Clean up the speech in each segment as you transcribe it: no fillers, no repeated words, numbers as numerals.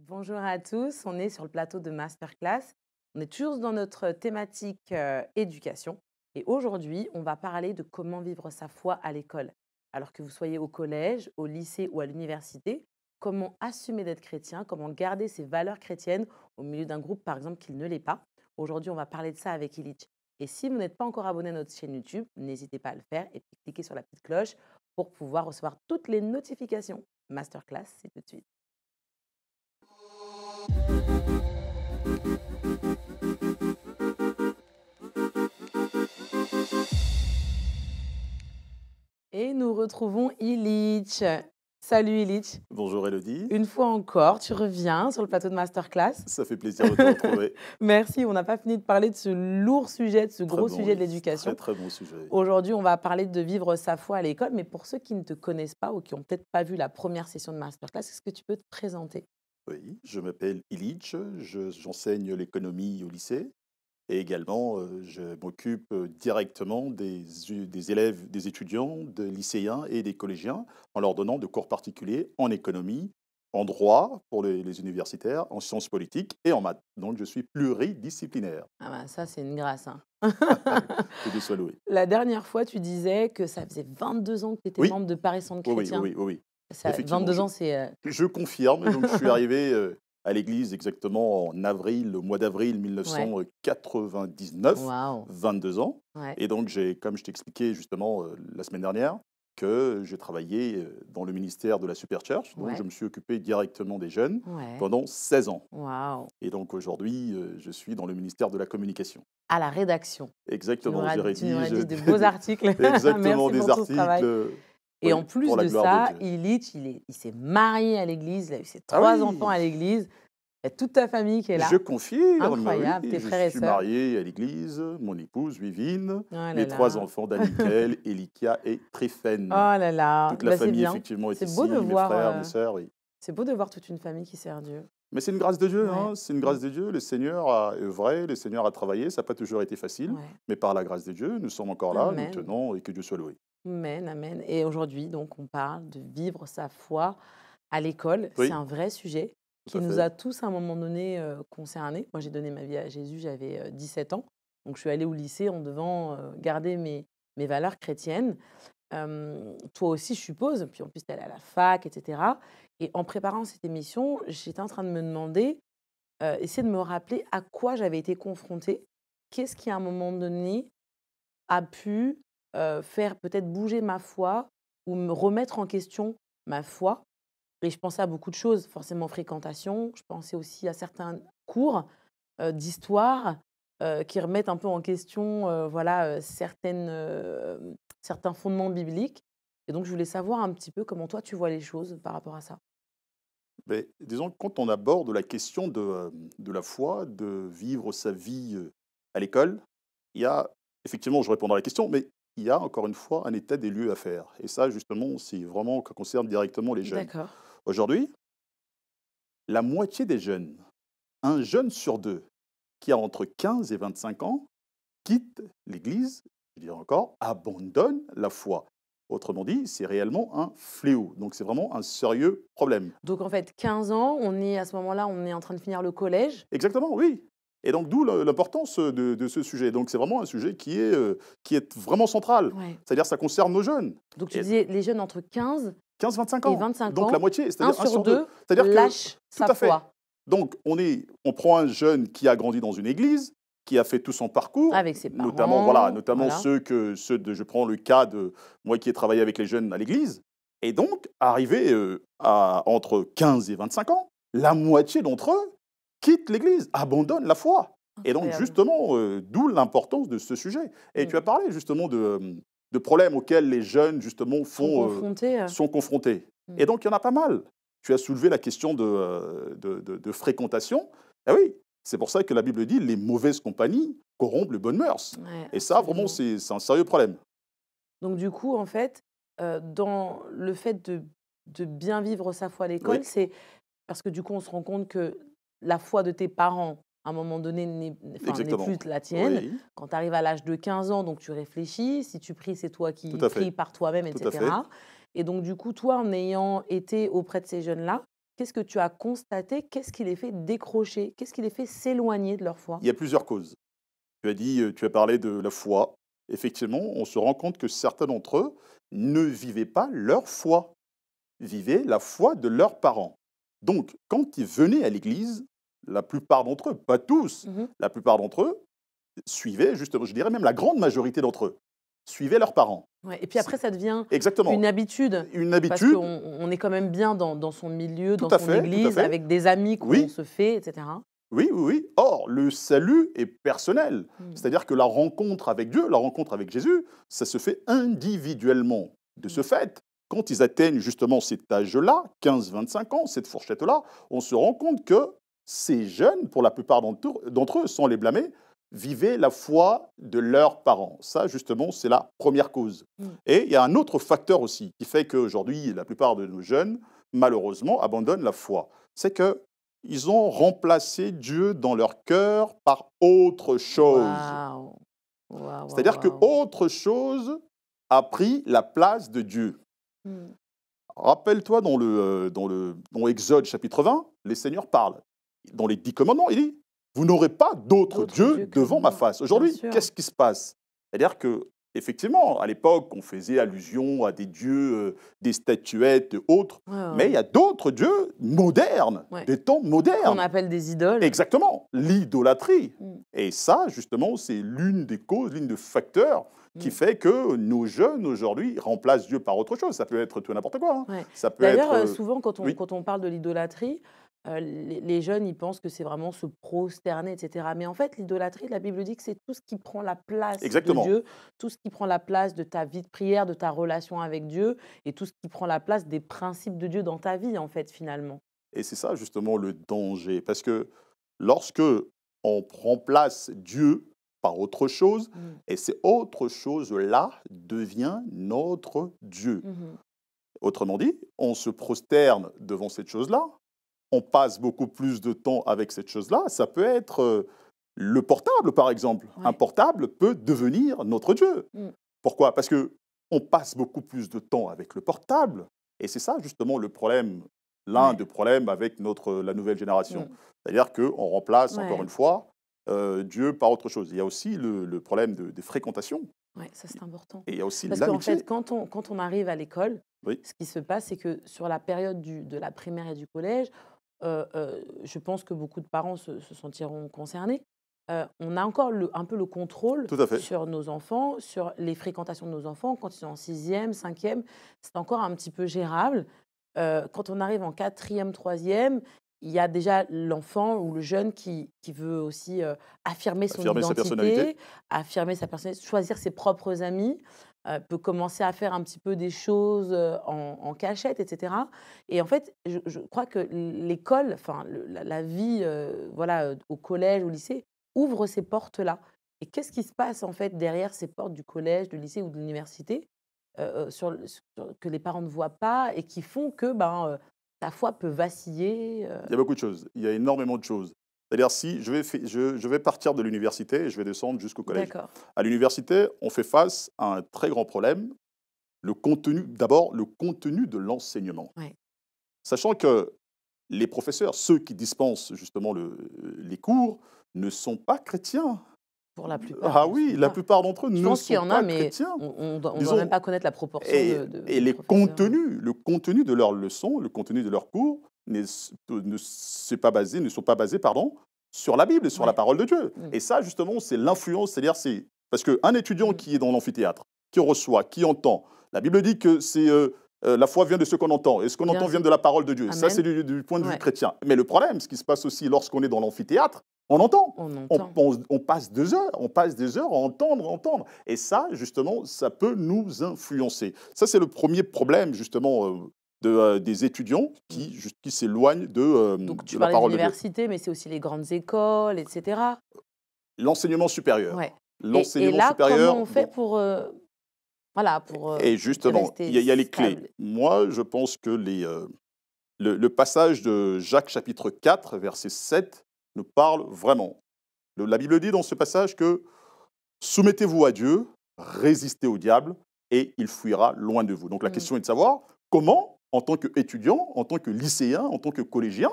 Bonjour à tous, on est sur le plateau de Masterclass. On est toujours dans notre thématique éducation. Et aujourd'hui, on va parler de comment vivre sa foi à l'école. Alors que vous soyez au collège, au lycée ou à l'université, comment assumer d'être chrétien, comment garder ses valeurs chrétiennes au milieu d'un groupe, par exemple, qui ne l'est pas. Aujourd'hui, on va parler de ça avec Illich. Et si vous n'êtes pas encore abonné à notre chaîne YouTube, n'hésitez pas à le faire et puis cliquez sur la petite cloche pour pouvoir recevoir toutes les notifications. Masterclass, c'est tout de suite. Et nous retrouvons Illich. Salut Illich. Bonjour Elodie, Une fois encore, tu reviens sur le plateau de Masterclass. ça fait plaisir de te retrouver. Merci, on n'a pas fini de parler de ce lourd sujet, de ce Très gros bon, sujet de oui, l'éducation. très bon sujet. Aujourd'hui, on va parler de vivre sa foi à l'école, mais pour ceux qui ne te connaissent pas ou qui n'ont peut-être pas vu la première session de Masterclass, est-ce que tu peux te présenter? Oui, je m'appelle Illich, j'enseigne l'économie au lycée et également je m'occupe directement des élèves, des étudiants, des lycéens et des collégiens en leur donnant de cours particuliers en économie, en droit pour les universitaires, en sciences politiques et en maths. Donc je suis pluridisciplinaire. Ah bah, ça, c'est une grâce, hein. Que Dieu soit loué. La dernière fois, tu disais que ça faisait 22 ans que tu étais Oui, membre de Paris Centre oui, oui, oui, Chrétien. oui, oui. Ça, Effectivement, 22 ans, c'est je confirme, donc je suis arrivé, à l'église exactement en avril, le mois d'avril ouais. 1999, Waouh. 22 ans Ouais. et donc j'ai comme je t'expliquais justement, la semaine dernière, que j'ai travaillé, dans le ministère de la Super Church, donc je Ouais. me suis occupé directement des jeunes Ouais. pendant 16 ans Waouh. et donc aujourd'hui, je suis dans le ministère de la communication. À la rédaction. Tu nous Exactement, je tu nous rédige rédiges de beaux articles. exactement Merci des pour tout ce travail. articles, Et en oui, plus pour la de gloire de ça, Dieu. Illich, il s'est marié à l'église, il a eu ses Ah 3 enfants oui! à l'église. Il y a toute ta famille qui est Je là. confirme, oui, Incroyable, tes je frères et suis sœurs. marié à l'église, mon épouse Vivine, Oh là mes 3 là. enfants Danikel, Elikia et Oh Tréphène. là là. Toute la Bah, c'est famille bien. effectivement est C'est beau de ici, mes voir, frères, mes sœurs, oui. c'est beau de voir toute une famille qui sert Dieu. Mais c'est une grâce de Dieu, Ouais. hein, c'est une Mmh. grâce de Dieu. Le Seigneur a œuvré, le Seigneur a travaillé, ça n'a pas toujours été facile, Ouais. mais par la grâce de Dieu, nous sommes encore là, nous Amen. tenons et que Dieu soit loué. Amen, amen. Et aujourd'hui, donc, on parle de vivre sa foi à l'école. C'est Oui, un vrai sujet tout qui à nous fait. a tous, à un moment donné, concernés. Moi, j'ai donné ma vie à Jésus, j'avais 17 ans. Donc, je suis allée au lycée en devant garder mes valeurs chrétiennes. Toi aussi, je suppose. Puis en plus, tu es allée à la fac, etc. Et en préparant cette émission, j'étais en train de me demander, essayer de me rappeler à quoi j'avais été confrontée. Qu'est-ce qui, à un moment donné, a pu, faire peut-être bouger ma foi ou me remettre en question ma foi. Et je pensais à beaucoup de choses, forcément fréquentation, je pensais aussi à certains cours, d'histoire, qui remettent un peu en question, voilà, certains fondements bibliques. Et donc je voulais savoir un petit peu comment toi tu vois les choses par rapport à ça? Mais disons que quand on aborde la question de la foi, de vivre sa vie, à l'école, il y a effectivement, je réponds à la question, mais il y a encore une fois un état des lieux à faire et ça justement, c'est vraiment ça concerne directement les jeunes. D'accord. Aujourd'hui, la moitié des jeunes, un jeune sur 2 qui a entre 15 et 25 ans, quitte l'Église, je dirais encore, abandonne la foi. Autrement dit, c'est réellement un fléau, donc c'est vraiment un sérieux problème. Donc en fait 15 ans, on est à ce moment-là, on est en train de finir le collège. Exactement, oui. Et donc d'où l'importance de ce sujet. Donc c'est vraiment un sujet qui est vraiment central. Ouais. C'est-à-dire ça concerne nos jeunes. Donc tu Et disais les jeunes entre 15 15-25 et ans. 25 Donc la ans, moitié, un c'est-à-dire un sur sur 2. 2 C'est-à-dire que lâche tout sa à fait. foi Donc on prend un jeune qui a grandi dans une église, qui a fait tout son parcours, avec ses notamment voilà, parents, notamment voilà. ceux de je prends le cas de moi qui ai travaillé avec les jeunes à l'église et donc arrivé, à entre 15 et 25 ans, la moitié d'entre eux quittent l'église, abandonnent la foi. Et donc Incroyable. justement, d'où l'importance de ce sujet. Et tu as Mmh. parlé justement de problèmes auxquels les jeunes justement Sont confrontés, sont confrontés. Et mmh. donc il y en a pas mal. Tu as soulevé la question de fréquentation. Ah oui, c'est pour ça que la Bible dit: «Les mauvaises compagnies corrompent les bonnes mœurs» Ouais, et ça vraiment absolument. c'est un sérieux problème. Donc du coup, en fait, dans le fait de bien vivre sa foi à l'école, Oui, c'est parce que du coup, on se rend compte que la foi de tes parents, à un moment donné, n'est exactement. plus la tienne. Oui, Quand tu arrives à l'âge de 15 ans, donc tu réfléchis. Si tu pries, c'est toi tout qui à pries fait, par toi-même, tout à fait. etc. Et donc du coup, toi, en ayant été auprès de ces jeunes-là, Qu'est-ce que tu as constaté? Qu'est-ce qui les fait décrocher? Qu'est-ce qui les fait s'éloigner de leur foi? Il y a plusieurs causes. Tu as parlé de la foi. Effectivement, on se rend compte que certains d'entre eux ne vivaient pas leur foi, vivaient la foi de leurs parents. Donc, quand ils venaient à l'église, la plupart d'entre eux, pas tous, Mmh. la plupart d'entre eux suivaient justement, je dirais même la grande majorité d'entre eux, suivaient leurs parents. Ouais, et puis après, ça devient Exactement. une habitude. Une Parce habitude, qu'on est quand même bien dans son milieu, tout dans à son fait, tout à église, fait. avec des amis qu'on Oui, se fait, etc. oui, oui, oui. Or, le salut est personnel. Mmh. C'est-à-dire que la rencontre avec Dieu, la rencontre avec Jésus, ça se fait individuellement. De ce Mmh. fait, quand ils atteignent justement cet âge-là, 15-25 ans, cette fourchette-là, on se rend compte que ces jeunes, pour la plupart d'entre eux, sans les blâmer, vivaient la foi de leurs parents. Ça, justement, c'est la première cause. Mmh. Et il y a un autre facteur aussi qui fait qu'aujourd'hui, la plupart de nos jeunes, malheureusement, abandonnent la foi. C'est que ils ont remplacé Dieu dans leur cœur par autre chose. Waouh! Waouh, waouh, C'est-à-dire que waouh. autre chose a pris la place de Dieu. Mmh. Rappelle-toi dans Exode chapitre 20, les seigneurs parlent. Dans les 10 commandements, il dit, vous n'aurez pas d'autre D'autres Dieu dieux que devant ma moi, face. bien Aujourd'hui, sûr. qu'est-ce qui se passe? C'est-à-dire que, effectivement, à l'époque, on faisait allusion à des dieux, des statuettes, autres, Ouais, ouais, mais il y ouais. a d'autres dieux modernes, Ouais. des temps Qu'on modernes. appelle des idoles. Exactement, l'idolâtrie. Mmh. Et ça, justement, c'est l'une des causes, l'une des facteurs qui Mmh. fait que nos jeunes, aujourd'hui, remplacent Dieu par autre chose. Ça peut être tout et n'importe quoi, hein. Ouais. Ça peut D'ailleurs, être... souvent oui, quand on parle de l'idolâtrie, les jeunes, ils pensent que c'est vraiment se prosterner, et cetera. Mais en fait, l'idolâtrie, la Bible dit que c'est tout ce qui prend la place de exactement. Dieu, tout ce qui prend la place de ta vie de prière, de ta relation avec Dieu et tout ce qui prend la place des principes de Dieu dans ta vie, en fait, finalement. Et c'est ça, justement, le danger. Parce que lorsque on remplace Dieu par autre chose, Mmh. et c'est autre chose-là devient notre Dieu. Mmh. Autrement dit, on se prosterne devant cette chose-là, on passe beaucoup plus de temps avec cette chose-là. Ça peut être le portable, par exemple. Un Ouais. portable peut devenir notre Dieu. Mmh. Pourquoi? Parce que on passe beaucoup plus de temps avec le portable. Et c'est ça, justement, le problème, l'un Ouais. des problèmes avec la nouvelle génération. Mmh. C'est-à-dire qu'on remplace, encore Ouais. une fois, Dieu par autre chose. Il y a aussi le problème des fréquentations. Ouais, ça, c'est important. Et il y a aussi Parce qu'en l'amitié. fait, quand on arrive à l'école, Oui, ce qui se passe, c'est que sur la période de la primaire et du collège, je pense que beaucoup de parents se sentiront concernés. On a encore un peu le contrôle tout à fait. sur nos enfants, sur les fréquentations de nos enfants. Quand ils sont en sixième, cinquième, c'est encore un petit peu gérable. Quand on arrive en quatrième, troisième, il y a déjà l'enfant ou le jeune qui veut aussi affirmer son Affirmer sa personnalité. identité, affirmer sa personnalité, choisir ses propres amis, peut commencer à faire un petit peu des choses en cachette, etc. Et en fait, je crois que l'école, enfin la vie voilà, au collège, au lycée, ouvre ces portes-là. Et qu'est-ce qui se passe en fait derrière ces portes du collège, du lycée ou de l'université que les parents ne voient pas et qui font que ta foi peut vaciller. Il y a beaucoup de choses. Il y a énormément de choses. C'est-à-dire, si je vais partir de l'université et je vais descendre jusqu'au collège. D'accord. À l'université, on fait face à un très grand problème. D'abord, le contenu de l'enseignement. Ouais. Sachant que les professeurs, ceux qui dispensent justement les cours, ne sont pas chrétiens. Pour la plupart, Ah ils ne oui, sont la pas. plupart d'entre eux Je ne pense qu'il y sont en a, pas mais chrétiens. on ne doit Disons, même pas connaître la proportion et, de les professeurs. le contenu de leurs leçons, le contenu de leurs cours ne sont pas basés sur la Bible et sur la Ouais. parole de Dieu. Mm. Et ça, justement, c'est l'influence. C'est-à-dire, c'est parce qu'un étudiant qui est dans l'amphithéâtre, qui reçoit, qui entend, la Bible dit que c'est la foi vient de ce qu'on entend, et ce qu'on Bien entend vient sûr. de la parole de Dieu. Ça, Amen. c'est du point de vue Ouais. chrétien. Mais le problème, ce qui se passe aussi lorsqu'on est dans l'amphithéâtre, on entend. On entend. On passe des heures à entendre. Et ça, justement, ça peut nous influencer. Ça, c'est le premier problème, justement, des étudiants qui s'éloignent Donc tu de la parlais parole de Dieu. d'université, mais c'est aussi les grandes écoles, etc. L'enseignement supérieur. Ouais. Et L'enseignement là, supérieur. comment on fait bon, pour, voilà, pour et justement, rester il y a les clés. stable? Moi, je pense que le passage de Jacques chapitre 4, verset 7, nous parle vraiment. La Bible dit dans ce passage que soumettez-vous à Dieu, résistez au diable, et il fuira loin de vous. Donc la Mm. question est de savoir comment en tant qu'étudiant, en tant que lycéen, en tant que collégien,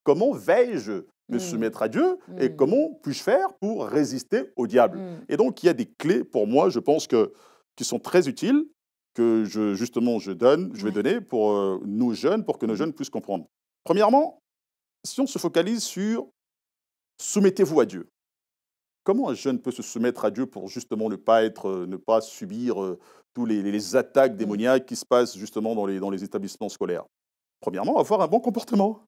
comment vais-je me Mmh. soumettre à Dieu et Mmh. comment puis-je faire pour résister au diable? Mmh. Et donc, il y a des clés pour moi, je pense qui sont très utiles, que justement je vais Ouais. donner pour nos jeunes, pour que nos Mmh. jeunes puissent comprendre. Premièrement, si on se focalise sur soumettez-vous à Dieu. Comment un jeune peut se soumettre à Dieu pour justement ne pas subir tous les attaques Mmh. démoniaques qui se passent justement dans les établissements scolaires? Premièrement, avoir un bon comportement.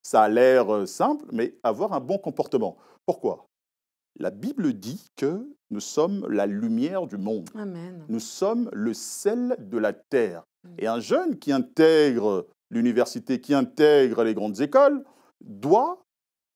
Ça a l'air simple, mais avoir un bon comportement. Pourquoi? La Bible dit que nous sommes la lumière du monde. Amen. Nous sommes le sel de la terre. Mmh. Et un jeune qui intègre l'université, qui intègre les grandes écoles, doit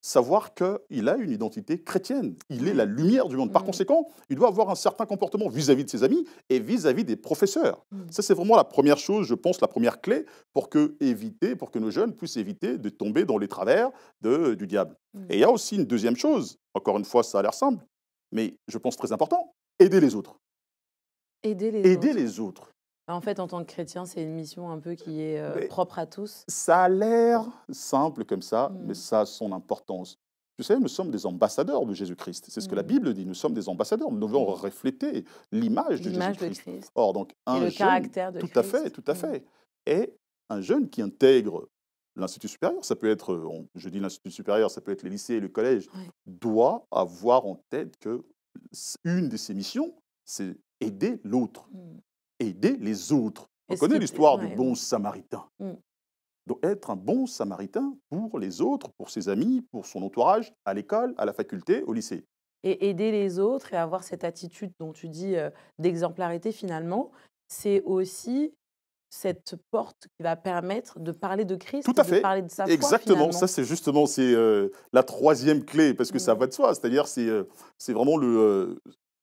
savoir qu'il a une identité chrétienne. Il est la Ouais. lumière du monde. Par Mmh. conséquent, il doit avoir un certain comportement vis-à-vis de ses amis et vis-à-vis des professeurs. Mmh. Ça, c'est vraiment la première chose, je pense, la première clé pour pour que nos jeunes puissent éviter de tomber dans les travers du diable. Mmh. Et il y a aussi une deuxième chose, encore une fois, ça a l'air simple, mais je pense très important, aider les autres. Aider les Aider autres. les autres. En fait, en tant que chrétien, c'est une mission un peu qui est, Mais propre à tous. ça a l'air simple comme ça, mais Mmh. ça a son importance. Tu sais, nous sommes des ambassadeurs de Jésus-Christ. C'est ce que la Mmh. Bible dit. Nous sommes des ambassadeurs. Nous devons Mmh. refléter l'image de L'image de Jésus-Christ. Christ Or, donc, et un le jeune, caractère de tout à fait, Christ. tout à Mmh. fait. Et un jeune qui intègre l'institut supérieur, ça peut être, je dis l'institut supérieur, ça peut être les lycées et le collège, Ouais. doit avoir en tête que une de ses missions, c'est aider l'autre, Mmh. aider les autres. On Et ce connaît qui p l'histoire du ouais. bon samaritain. Mmh. Donc être un bon samaritain pour les autres, pour ses amis, pour son entourage, à l'école, à la faculté, au lycée. Et aider les autres et avoir cette attitude dont tu dis, d'exemplarité finalement, c'est aussi cette porte qui va permettre de parler de Tout Christ et à de fait, parler de sa foi exactement. Ça, finalement. c'est justement la troisième clé, parce que ça Mmh. va de soi. C'est-à-dire, c'est vraiment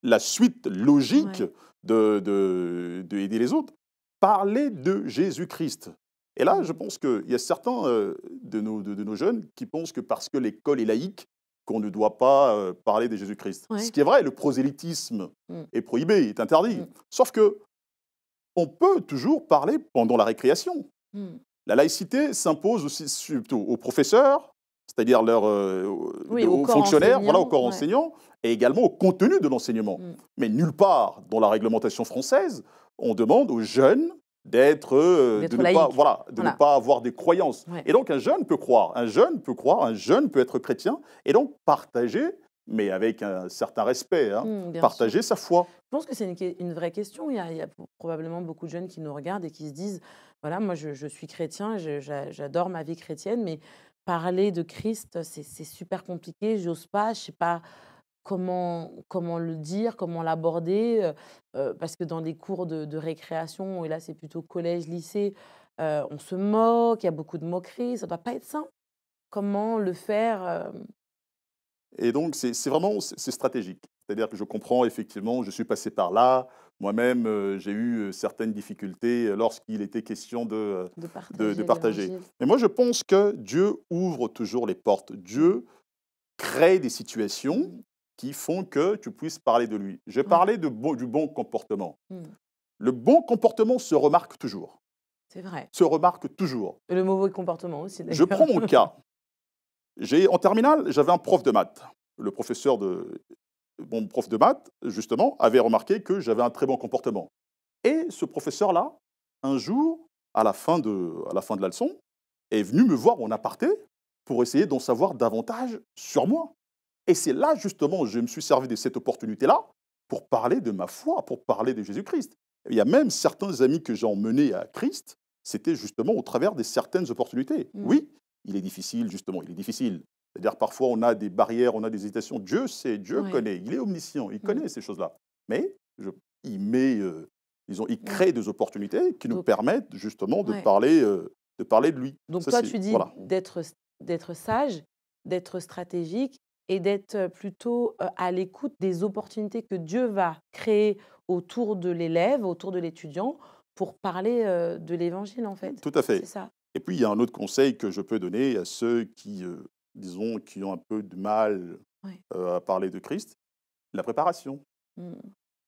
la suite logique Ouais. de aider les autres. Parler de Jésus-Christ. Et là, je Mmh. pense qu'il y a certains de nos jeunes qui pensent que parce que l'école est laïque, qu'on ne doit pas parler de Jésus-Christ. Ce Ouais. qui est vrai, le prosélytisme Mmh. est prohibé, est interdit. Mmh. Sauf que on peut toujours parler pendant la récréation. Mmh. La laïcité s'impose aussi surtout aux professeurs, c'est-à-dire Oui, au aux corps fonctionnaires, voilà, au enseignant, corps ouais. enseignant, et également au contenu de l'enseignement. Mmh. Mais nulle part dans la réglementation française, on demande aux jeunes de D'être ne pas, laïque. voilà, de ne Voilà. pas avoir des croyances. Ouais. Et donc un jeune peut croire, un jeune peut être chrétien, et donc partager, mais avec un certain respect, hein, Mmh, bien sûr. partager sa foi. Je pense que c'est une vraie question. Il y a probablement beaucoup de jeunes qui nous regardent et qui se disent, voilà, moi je suis chrétien, j'adore ma vie chrétienne, mais parler de Christ, c'est super compliqué, j'ose pas, je sais pas comment le dire, comment l'aborder, parce que dans les cours de récréation, et là c'est plutôt collège, lycée, on se moque, il y a beaucoup de moqueries, ça doit pas être simple. Comment le faire Et donc, c'est stratégique. C'est-à-dire que je comprends effectivement, je suis passé par là. Moi-même, j'ai eu certaines difficultés lorsqu'il était question de de partager partager. l'évangile? Mais moi, je pense que Dieu ouvre toujours les portes. Mmh. Dieu crée des situations Mmh. qui font que tu puisses parler de lui. J'ai Ouais. parlé du bon comportement. Mmh. Le bon comportement se remarque toujours. C'est vrai. Se remarque toujours. Et le mauvais comportement aussi Je d'ailleurs. prends mon cas. En terminale, j'avais un prof de maths. Le professeur de, Mon prof de maths, justement, avait remarqué que j'avais un très bon comportement. Et ce professeur-là, un jour, à la fin de la leçon, est venu me voir en aparté pour essayer d'en savoir davantage sur moi. Et c'est là, justement, je me suis servi de cette opportunité-là pour parler de ma foi, pour parler de Jésus-Christ. Il y a même certains amis que j'ai emmenés à Christ, c'était justement au travers de certaines opportunités. Mmh. Oui, il est difficile, justement, il est difficile. C'est-à-dire parfois on a des barrières, on a des hésitations. Dieu sait, Dieu Ouais. connaît, il est omniscient, il Mmh. connaît ces choses-là. Mais il met, il Ouais. crée des opportunités qui nous Donc permettent justement ouais. de parler de lui. Donc Ça, toi, c'est tu dis voilà. d'être sage, d'être stratégique et d'être, plutôt, à l'écoute des opportunités que Dieu va créer autour de l'élève, autour de l'étudiant pour parler, de l'évangile, en fait. Tout à C'est fait. ça? Et puis il y a un autre conseil que je peux donner à ceux qui, disons, qui ont un peu de mal Ouais. à parler de Christ, la préparation. Mmh.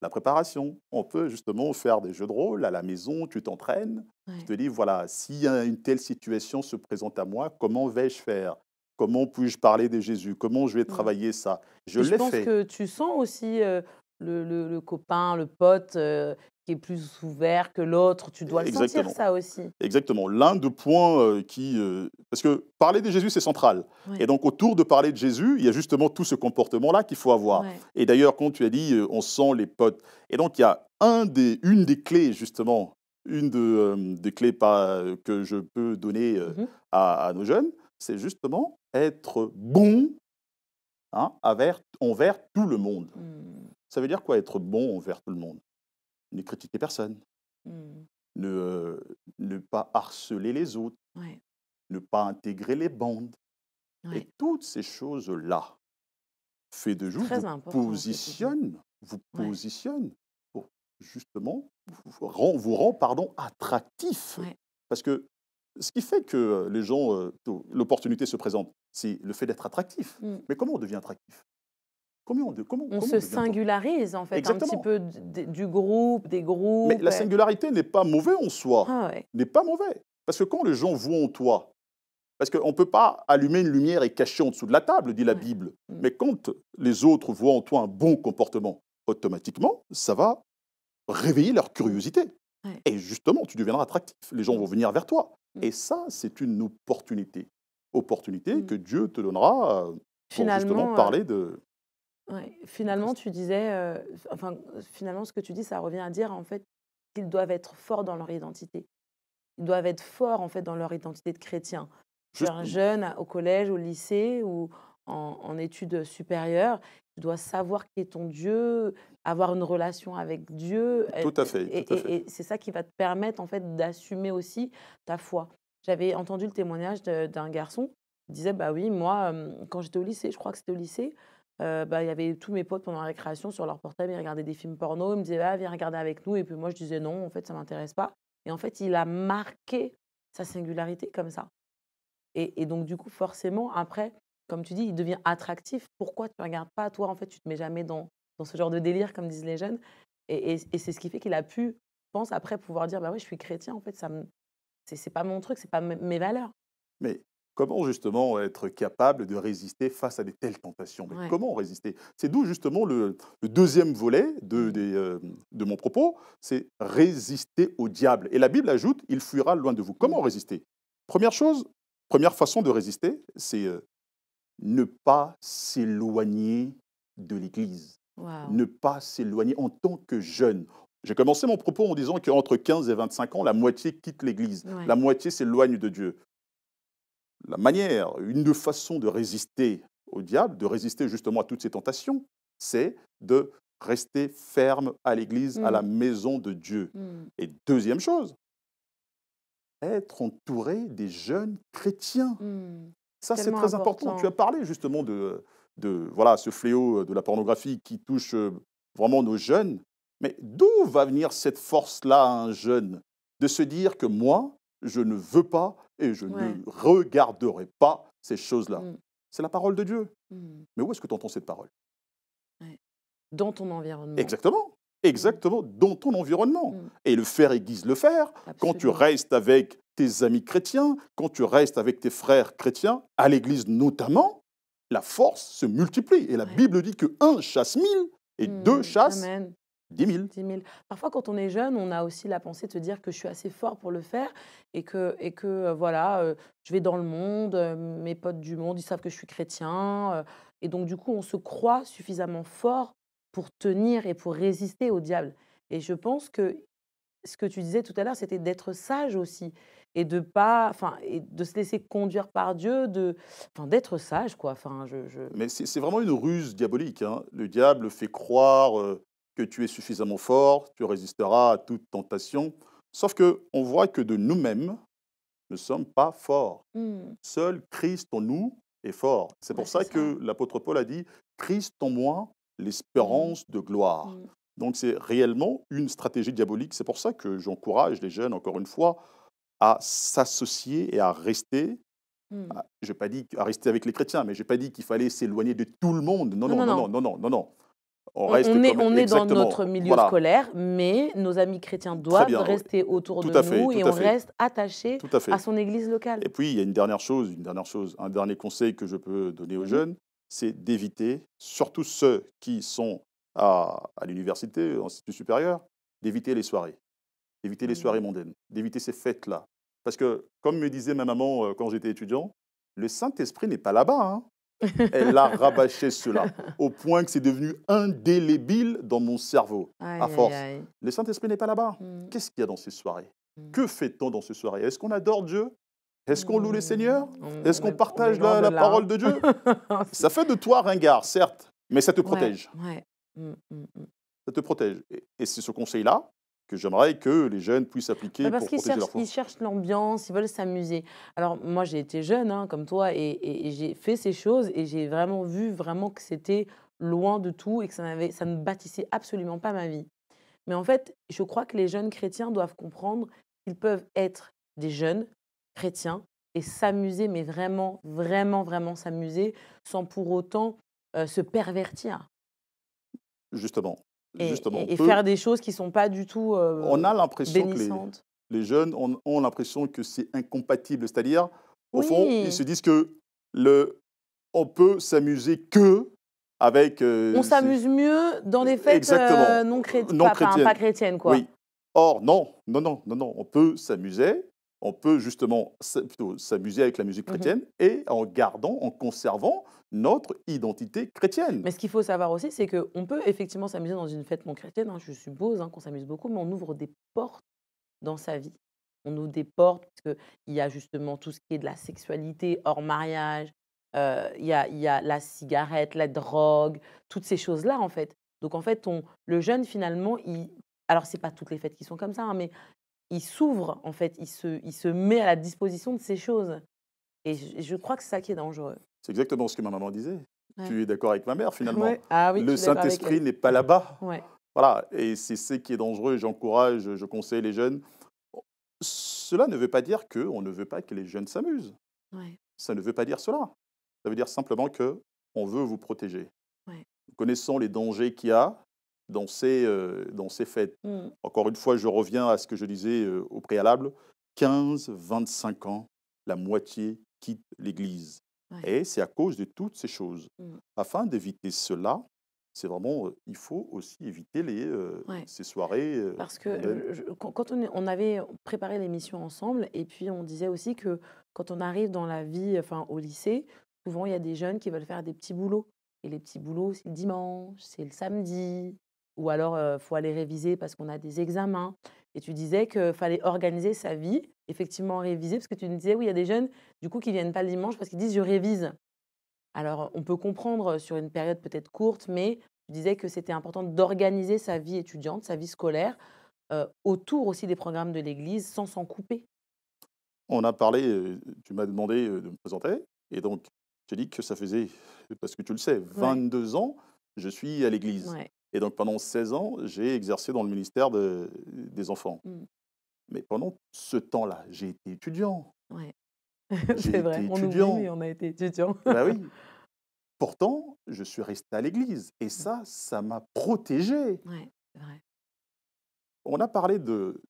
la préparation. On peut justement faire des jeux de rôle à la maison, tu t'entraînes, tu Ouais. te dis, voilà, si une telle situation se présente à moi, comment vais-je faire? Comment puis-je parler de Jésus? Comment je vais Mmh. travailler ça? Je Et je l'ai pense fait. que tu sens aussi, le copain, le pote, qui est plus ouvert que l'autre. Tu dois le sentir Exactement. ça aussi? Exactement. L'un des points parce que parler de Jésus, c'est central. Et Ouais, donc, autour de parler de Jésus, il y a justement tout ce comportement-là qu'il faut avoir. ouais. Et d'ailleurs, quand tu as dit, on sent les potes. Et donc, il y a une des clés, justement, des clés que je peux donner Mmh. à nos jeunes, c'est justement être bon, hein, envers tout le monde. Mmh. Ça veut dire quoi, être bon envers tout le monde? Ne critiquer personne, Mmh. ne pas harceler les autres, Ouais, ne pas intégrer les bandes. Et ouais. toutes ces choses-là, fait de C'est jour, très important ce que tu dis. vous Ouais, positionne pour justement vous rend pardon, attractif. ouais. Parce que ce qui fait que les gens, l'opportunité se présente, c'est le fait d'être attractif. Mmh. Mais comment on devient attractif? On Comment se devient-on? singularise en fait un petit Exactement. peu du groupe, des Mais groupes, la singularité n'est pas mauvais en soi, ah ouais. n'est pas mauvais. Parce que quand les gens voient en toi, parce qu'on ne peut pas allumer une lumière et cacher en dessous de la table, dit la Ouais. Bible. Mmh. Mais quand les autres voient en toi un bon comportement, automatiquement, ça va réveiller leur Mmh. curiosité. Ouais. Et justement, tu deviendras attractif. Les gens Mmh. vont venir vers toi. Mmh. Et ça, c'est une opportunité. Opportunité Mmh. que Dieu te donnera pour justement Finalement, parler de ouais, finalement, Christ. tu disais, enfin, finalement, ce que tu dis, ça revient à dire, en fait, qu'ils doivent être forts dans leur identité. Ils doivent être forts, en fait, dans leur identité de chrétien. Tu es un Justement. jeune au collège, au lycée ou en études supérieures, tu dois savoir qui est ton Dieu, avoir une relation avec Dieu, Tout à fait, tout à fait. et c'est ça qui va te permettre, en fait, d'assumer aussi ta foi. J'avais entendu le témoignage d'un garçon, il disait: «Bah oui, moi, quand j'étais au lycée», je crois que c'était au lycée, bah, il y avait tous mes potes pendant la récréation sur leur portable, ils regardaient des films porno, ils me disaient: «Ah, viens regarder avec nous» et puis moi je disais: «Non, en fait, ça m'intéresse pas». Et en fait, il a marqué sa singularité comme ça. Et donc du coup, forcément, après, comme tu dis, il devient attractif. Pourquoi tu ne regardes pas? Toi, en fait, tu te mets jamais dans ce genre de délire, comme disent les jeunes. Et c'est ce qui fait qu'il a pu, je pense, après pouvoir dire: «Bah oui, je suis chrétien, en fait, ça me c'est pas mon truc, c'est pas mes valeurs». Mais comment justement être capable de résister face à de telles tentations? Mais Ouais. comment résister? C'est d'où justement le deuxième volet Mmh. de mon propos, c'est résister au diable. Et la Bible ajoute, il fuira loin de vous. Mmh. Comment résister? Première chose, première façon de résister, c'est ne pas s'éloigner de l'Église. Waouh! Ne pas s'éloigner en tant que jeune. J'ai commencé mon propos en disant qu'entre 15 et 25 ans, la moitié quitte l'Église. Ouais. La moitié s'éloigne de Dieu. La manière, une des façons de résister au diable, de résister justement à toutes ces tentations, c'est de rester ferme à l'église, à la Mmh. maison de Dieu. Mmh. Et deuxième chose, être entouré des jeunes chrétiens. Mmh. Ça, c'est Tellement très important. Tu as important. parlé justement de voilà, ce fléau de la pornographie qui touche vraiment nos jeunes. Mais d'où va venir cette force-là à un jeune de se dire que moi, je ne veux pas et je ne Ouais. regarderai pas ces choses-là? Mmh. C'est la parole de Dieu. Mmh. Mais où est-ce que tu entends cette parole? Ouais. Dans ton environnement. Exactement, Mmh. exactement, dans ton environnement. Mmh. Et le faire aiguise le faire. Quand tu Absolument. restes avec tes amis chrétiens, quand tu restes avec tes frères chrétiens, à l'église notamment, la force se multiplie. Et la Ouais. Bible dit que un chasse 1000 et deux Mmh. chassent Amen. 10 000. 10 000. Parfois, quand on est jeune, on a aussi la pensée de se dire que je suis assez fort pour le faire et que voilà, je vais dans le monde, mes potes du monde, ils savent que je suis chrétien, et donc du coup, on se croit suffisamment fort pour tenir et pour résister au diable. Et je pense que ce que tu disais tout à l'heure, c'était d'être sage aussi et de pas enfin et de se laisser conduire par Dieu, enfin d'être sage quoi. Enfin je Mais c'est vraiment une ruse diabolique, hein. Le diable fait croire que tu es suffisamment fort, tu résisteras à toute tentation. Sauf que on voit que de nous-mêmes, ne sommes pas forts. mmh, Seul Christ en nous est fort. C'est ouais, pour c'est ça ça. que l'apôtre Paul a dit: «Christ en moi, Mmh, l'espérance de gloire». mmh, Donc c'est réellement une stratégie diabolique. C'est pour ça que j'encourage les jeunes, encore une fois, à s'associer et à rester, mmh. j'ai pas dit à rester avec les chrétiens, mais j'ai pas dit qu'il fallait s'éloigner de tout le monde. Non, Non, non, non, non, non. non, non, non, non, non. On reste on est, comme on est dans exactement, notre milieu voilà, scolaire, mais nos amis chrétiens très doivent bien, oui, rester autour tout de à fait, nous tout et à on fait, reste attaché tout à à fait. son église locale. Et puis, il y a une dernière chose, un dernier conseil que je peux donner aux Mhm. jeunes, c'est d'éviter, surtout ceux qui sont à l'université, en institut supérieur, d'éviter les soirées, d'éviter les soirées Mhm. mondaines, d'éviter ces fêtes-là. Parce que, comme me disait ma maman quand j'étais étudiant, le Saint-Esprit n'est pas là-bas, hein. Elle a rabâché cela, au point que c'est devenu indélébile dans mon cerveau, à Aïe, aïe, force. aïe. Le Saint-Esprit n'est pas là-bas. Mhm. Qu'est-ce qu'il y a dans ces soirées? Mhm. Que fait-on dans ces soirées? Est-ce qu'on adore Dieu? Est-ce qu'on loue le Seigneur? Mhm. Est-ce qu'on On est partage loin de la là, parole de Dieu? hein. Ça fait de toi ringard, certes, mais ça te Ouais, protège. ouais. Mm. Ça te protège. Et c'est ce conseil-là que j'aimerais que les jeunes puissent appliquer Parce pour qu'ils protéger cherchent, leur ils foi. cherchent l'ambiance, ils veulent s'amuser. Alors moi, j'ai été jeune, hein, comme toi, et j'ai fait ces choses et j'ai vraiment vu vraiment que c'était loin de tout et que ça ne bâtissait absolument pas ma vie. Mais en fait, je crois que les jeunes chrétiens doivent comprendre qu'ils peuvent être des jeunes chrétiens et s'amuser, mais vraiment, vraiment, vraiment s'amuser sans pour autant se pervertir Justement, et, justement, et faire des choses qui ne sont pas du tout on a l'impression que bénissantes. les jeunes ont l'impression que c'est incompatible. C'est-à-dire, au fond, ils se Oui, disent que le, on peut s'amuser que avec on s'amuse mieux dans des fêtes exactement non, non pas chrétiennes. chrétiennes, quoi. Oui. Or, non, non, non, non, non. On peut s'amuser. On peut justement plutôt s'amuser avec la musique Mhm. chrétienne et en gardant, en conservant notre identité chrétienne. Mais ce qu'il faut savoir aussi, c'est qu'on peut effectivement s'amuser dans une fête non chrétienne, hein, je suppose, hein, qu'on s'amuse beaucoup, mais on ouvre des portes dans sa vie. On ouvre des portes parce qu'il y a justement tout ce qui est de la sexualité hors mariage, il y a la cigarette, la drogue, toutes ces choses-là, en fait. Donc, en fait, le jeune, finalement, alors, c'est pas toutes les fêtes qui sont comme ça, hein, mais il s'ouvre, en fait, il se met à la disposition de ces choses. Et je crois que c'est ça qui est dangereux. C'est exactement ce que ma maman disait. Ouais. Tu es d'accord avec ma mère finalement. Ouais. Ah oui, je Le suis d'accord avec Saint-Esprit elle. n'est pas là-bas. Ouais. Voilà, et c'est ce qui est dangereux. J'encourage, je conseille les jeunes. Cela ne veut pas dire qu'on ne veut pas que les jeunes s'amusent. Ouais. Ça ne veut pas dire cela. Ça veut dire simplement que on veut vous protéger. Ouais. Nous connaissons les dangers qu'il y a dans ces fêtes. Mm. Encore une fois, je reviens à ce que je disais au préalable. 15-25 ans, la moitié quitte l'Église. Ouais. Et c'est à cause de toutes ces choses. Mm. Afin d'éviter cela, c'est vraiment, il faut aussi éviter Ouais. ces soirées Parce que mondaines. quand on avait préparé l'émission ensemble, et puis on disait aussi que quand on arrive dans la vie, enfin au lycée, souvent il y a des jeunes qui veulent faire des petits boulots. Et les petits boulots, c'est le dimanche, c'est le samedi, ou alors il faut aller réviser parce qu'on a des examens. Et tu disais qu'il fallait organiser sa vie, effectivement réviser, parce que tu nous disais, oui, il y a des jeunes du coup qui viennent pas le dimanche parce qu'ils disent, je révise. Alors, on peut comprendre sur une période peut-être courte, mais tu disais que c'était important d'organiser sa vie étudiante, sa vie scolaire, autour aussi des programmes de l'Église, sans s'en couper. On a parlé, tu m'as demandé de me présenter, et donc j'ai dit que ça faisait, parce que tu le sais, Ouais, 22 ans, je suis à l'Église. ouais. Et donc pendant 16 ans, j'ai exercé dans le ministère des enfants. Mmh, Mais pendant ce temps-là, j'ai été étudiant. ouais. J'ai C'est vrai, été on oublie, mais étudiant. on a été étudiant. Ben oui. Pourtant, je suis resté à l'église. Et Mmh, ça m'a protégé. ouais, c'est vrai. On a parlé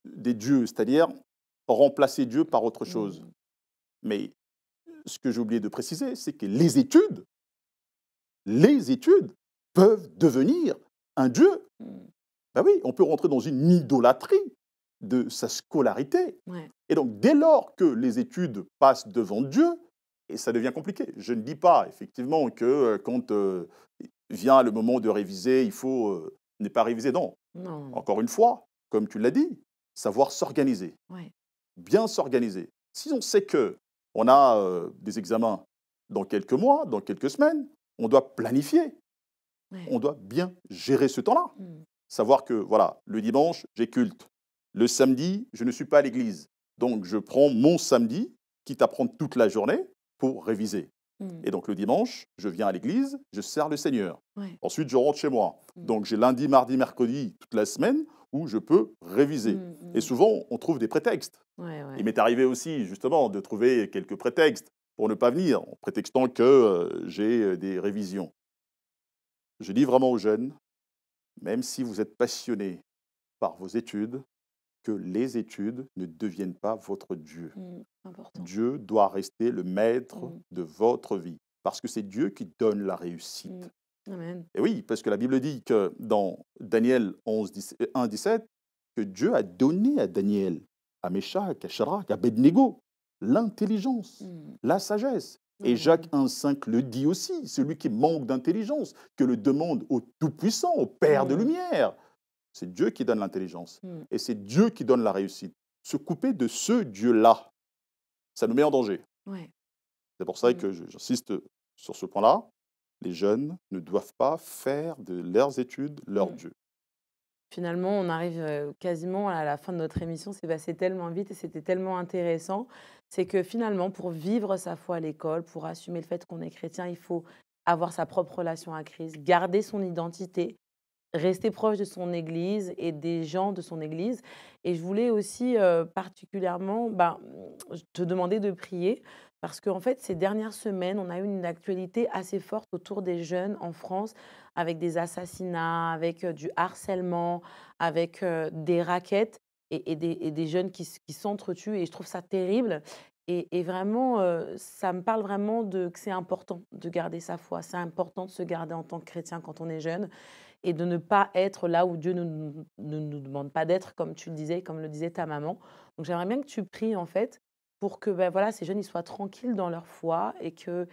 des dieux, c'est-à-dire remplacer Dieu par autre chose. Mmh, Mais ce que j'ai oublié de préciser, c'est que les études peuvent devenir un dieu. mmh, Ben oui, on peut rentrer dans une idolâtrie de sa scolarité. ouais, Et donc, dès lors que les études passent devant Dieu, et ça devient compliqué. Je ne dis pas, effectivement, que quand vient le moment de réviser, il faut ne pas réviser. Non. non, non, non, Encore une fois, comme tu l'as dit, savoir s'organiser, ouais, bien s'organiser. Si on sait que on a des examens dans quelques mois, dans quelques semaines, on doit planifier, ouais, on doit bien gérer ce temps-là. mmh, Savoir que, voilà, le dimanche, j'ai culte. Le samedi, je ne suis pas à l'église. Donc, je prends mon samedi, quitte à prendre toute la journée, pour réviser. mmh, Et donc, le dimanche, je viens à l'église, je sers le Seigneur. ouais, Ensuite, je rentre chez moi. mmh, Donc, j'ai lundi, mardi, mercredi, toute la semaine, où je peux réviser. mmh, Et mmh, souvent, on trouve des prétextes. ouais, Il ouais, m'est arrivé aussi, justement, de trouver quelques prétextes pour ne pas venir, en prétextant que j'ai des révisions. Je dis vraiment aux jeunes, même si vous êtes passionné par vos études, que les études ne deviennent pas votre Dieu. Important. Dieu doit rester le maître Mmh. de votre vie, parce que c'est Dieu qui donne la réussite. Amen. Et oui, parce que la Bible dit que dans Daniel 1, 17, que Dieu a donné à Daniel, à Méchach, à Shadrach, à Abednego, l'intelligence, Mmh. la sagesse. Et Amen. Jacques 1,5 le dit aussi, celui qui manque d'intelligence, que le demande au Tout-Puissant, au Père de Mmh. lumière. C'est Dieu qui donne l'intelligence. Mmh. Et c'est Dieu qui donne la réussite. Se couper de ce Dieu-là, ça nous met en danger. Ouais. C'est pour ça Mmh. que j'insiste sur ce point-là. Les jeunes ne doivent pas faire de leurs études leur Mmh. Dieu. Finalement, on arrive, quasiment à la fin de notre émission. C'est passé tellement vite et c'était tellement intéressant. C'est que finalement, pour vivre sa foi à l'école, pour assumer le fait qu'on est chrétien, il faut avoir sa propre relation à Christ, garder son identité, rester proche de son église et des gens de son église. Et je voulais aussi, particulièrement, te demander de prier parce qu'en fait, ces dernières semaines, on a eu une actualité assez forte autour des jeunes en France avec des assassinats, avec, du harcèlement, avec, des raquettes et des jeunes qui s'entretuent et je trouve ça terrible et vraiment, ça me parle vraiment de que c'est important de garder sa foi. C'est important de se garder en tant que chrétien quand on est jeune et de ne pas être là où Dieu ne nous demande pas d'être, comme tu le disais, comme le disait ta maman. Donc j'aimerais bien que tu pries, en fait, pour que voilà, ces jeunes ils soient tranquilles dans leur foi et qu'ils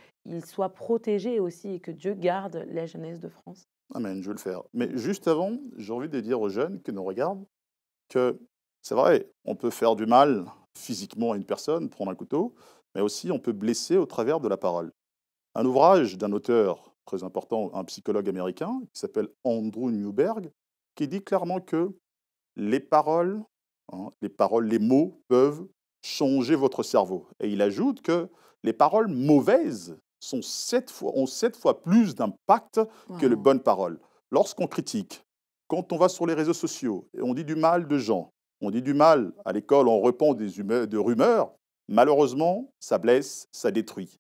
soient protégés aussi et que Dieu garde la jeunesse de France. Amen, je vais le faire. Mais juste avant, j'ai envie de dire aux jeunes qui nous regardent que c'est vrai, on peut faire du mal physiquement à une personne, prendre un couteau, mais aussi on peut blesser au travers de la parole. Un ouvrage d'un auteur très important, un psychologue américain, qui s'appelle Andrew Newberg, qui dit clairement que les paroles, les paroles, les mots peuvent changer votre cerveau. Et il ajoute que les paroles mauvaises ont 7 fois plus d'impact que les Waouh! bonnes paroles. Lorsqu'on critique, quand on va sur les réseaux sociaux et on dit du mal de gens, on dit du mal à l'école, on répand de rumeurs, malheureusement, ça blesse, ça détruit.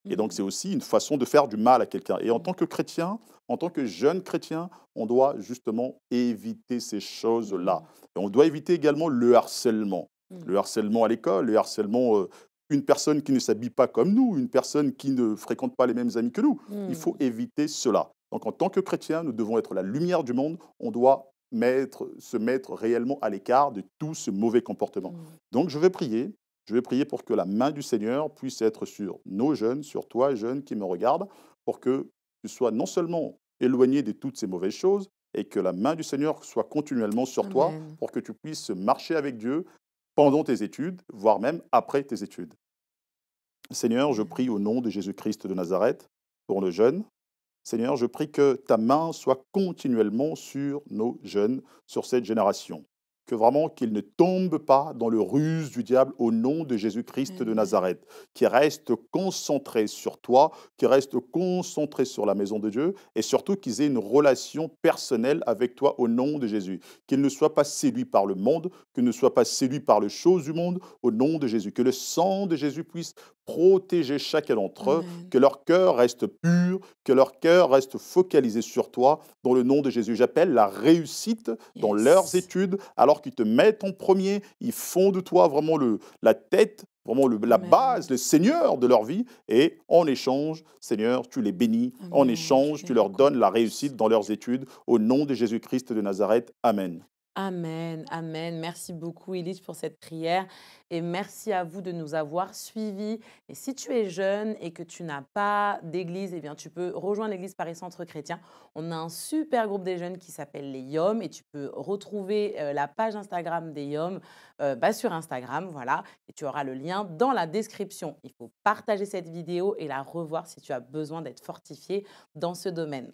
Et donc, Mmh. c'est aussi une façon de faire du mal à quelqu'un. Et en Mmh. tant que chrétien, en tant que jeune chrétien, on doit justement éviter ces choses-là. Mmh. Et on doit éviter également le harcèlement. Mmh. Le harcèlement à l'école, le harcèlement, une personne qui ne s'habille pas comme nous, une personne qui ne fréquente pas les mêmes amis que nous. Il faut Mmh. éviter cela. Donc, en tant que chrétien, nous devons être la lumière du monde. On doit se mettre réellement à l'écart de tout ce mauvais comportement. Mmh. Donc, je vais prier. Je vais prier pour que la main du Seigneur puisse être sur nos jeunes, sur toi, jeune qui me regarde, pour que tu sois non seulement éloigné de toutes ces mauvaises choses, et que la main du Seigneur soit continuellement sur toi, Amen. pour que tu puisses marcher avec Dieu pendant tes études, voire même après tes études. Seigneur, je Amen. prie au nom de Jésus-Christ de Nazareth pour nos jeunes. Seigneur, je prie que ta main soit continuellement sur nos jeunes, sur cette génération. Que vraiment qu'ils ne tombent pas dans le ruse du diable au nom de Jésus-Christ de Amen. Nazareth. Qu'ils restent concentrés sur toi, qu'ils restent concentrés sur la maison de Dieu et surtout qu'ils aient une relation personnelle avec toi au nom de Jésus. Qu'ils ne soient pas séduits par le monde, qu'ils ne soient pas séduits par les choses du monde au nom de Jésus. Que le sang de Jésus puisse protéger chacun d'entre eux, Amen. que leur cœur reste pur, que leur cœur reste focalisé sur toi, dans le nom de Jésus. J'appelle la réussite dans leurs Yes. études, alors qu'ils te mettent en premier, ils font de toi vraiment la tête, vraiment la Amen. base, le Seigneur de leur vie, et en échange, Seigneur, tu les bénis, en Amen. Je échange, les tu leur donnes la récompense. réussite dans leurs études, au nom de Jésus-Christ de Nazareth. Amen. Amen, amen. Merci beaucoup, Elise, pour cette prière. Et merci à vous de nous avoir suivis. Et si tu es jeune et que tu n'as pas d'église, eh bien, tu peux rejoindre l'église Paris Centre Chrétien. On a un super groupe des jeunes qui s'appelle les YOM et tu peux retrouver la page Instagram des YOM sur Instagram. Voilà. Et tu auras le lien dans la description. Il faut partager cette vidéo et la revoir si tu as besoin d'être fortifié dans ce domaine.